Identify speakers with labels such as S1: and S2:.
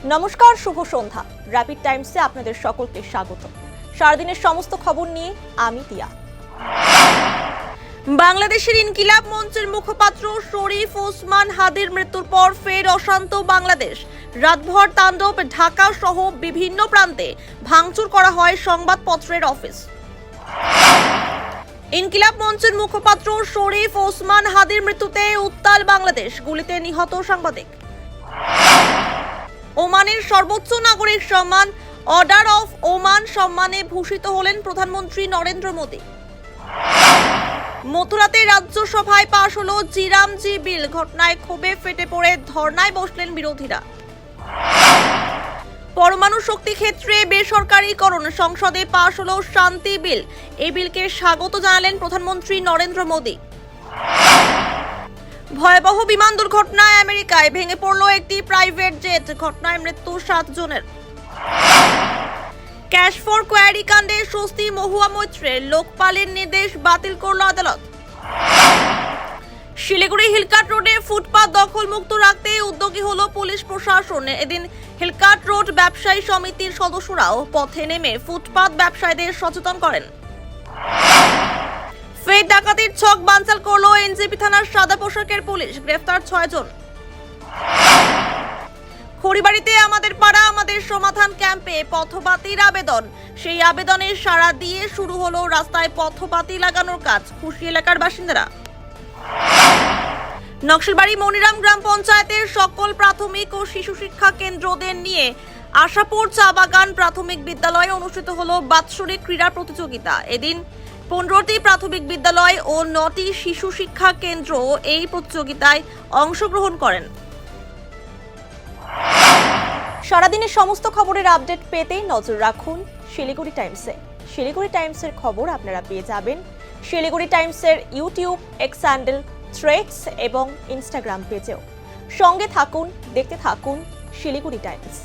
S1: নমস্কার, শুভ সন্ধ্যা। র্যাপিড টাইমসে আপনাদের সকলকে স্বাগত। সারাদিনের সমস্ত খবর নিয়ে আমি তিয়া। বাংলাদেশের ইনকিলাব মঞ্চের মুখপাত্র শরীফ ওসমান হাদির মৃত্যুর পর ফের অশান্ত বাংলাদেশ। রাতভর তাণ্ডব, ঢাকা সহ বিভিন্ন প্রান্তে ভাঙচুর করা হয় সংবাদপত্রের অফিস। ইনকিলাব মঞ্চের মুখপাত্র শরীফ ওসমান হাদির মৃত্যুতে উত্তাল বাংলাদেশ, গুলিতে নিহত সাংবাদিক। ওমানের সর্বোচ্চ নাগরিক সম্মান অর্ডার অফ ওমান সম্মানে ভূষিত হলেন প্রধানমন্ত্রী নরেন্দ্র মোদী। মথুরাতে রাজ্যসভায় পাশ হলো জিরামজি বিল, ঘটনায় ক্ষোভে ফেটে পড়ে ধর্নায় বসলেন বিরোধীরা। পরমাণু শক্তি ক্ষেত্রে বেসরকারীকরণ, সংসদে পাশ হলো শান্তি বিল, এই বিলকে স্বাগত জানালেন প্রধানমন্ত্রী নরেন্দ্র মোদী। ভয়াবহ বিমান দুর্ঘটনায় আমেরিকায় ভেঙে পড়ল একটি প্রাইভেট জেট, ঘটনায় মৃত্যু 7 জনের। ক্যাশ ফর কোয়ারি কাণ্ডে স্বস্তি মহুয়া মৈত্রের, লোকপালের নির্দেশ বাতিল করল আদালত। শিলিগুড়ি হিলকাট রোডে ফুটপাত দখলমুক্ত রাখতে উদ্যোগী হলো পুলিশ প্রশাসন। এদিন হিলকাট রোড ব্যবসায়ী সমিতির সদস্যরাও পথে নেমে ফুটপাত ব্যবসায়ীদের সচেতন করেন। ফের ডাকাতির ছক বানচাল করলো এনজেপি থানার সাদা পোশাকের পুলিশ, গ্রেফতার 6 জন। খড়িবাড়িতে আমাদের পাড়া আমাদের সমাধান ক্যাম্পে পথবাতির আবেদন, সেই আবেদনের সাড়া দিয়ে শুরু হলো রাস্তায় পথবাতি লাগানোর কাজ, খুশি এলাকার বাসিন্দারা। নকশালবাড়ি মনিরাম গ্রাম পঞ্চায়েতের সকল প্রাথমিক ও শিশু শিক্ষা কেন্দ্রদের নিয়ে আশাপুর চা বাগান প্রাথমিক বিদ্যালয়ে অনুষ্ঠিত হলো বাৎসরিক ক্রীড়া প্রতিযোগিতা। এদিন 15টি প্রাথমিক বিদ্যালয় ও 9টি শিশু শিক্ষা কেন্দ্র এই প্রতিযোগিতায় অংশগ্রহণ করেন। সারাদিনের সমস্ত খবরের আপডেট পেতে নজর রাখুন শিলিগুড়ি টাইমসে। শিলিগুড়ি টাইমসের খবর আপনারা পেয়ে যাবেন শিলিগুড়ি টাইমসের ইউটিউব, এক্স হ্যান্ডেল, থ্রেডস এবং ইনস্টাগ্রাম পেজেও। সঙ্গে থাকুন, দেখতে থাকুন শিলিগুড়ি টাইমস।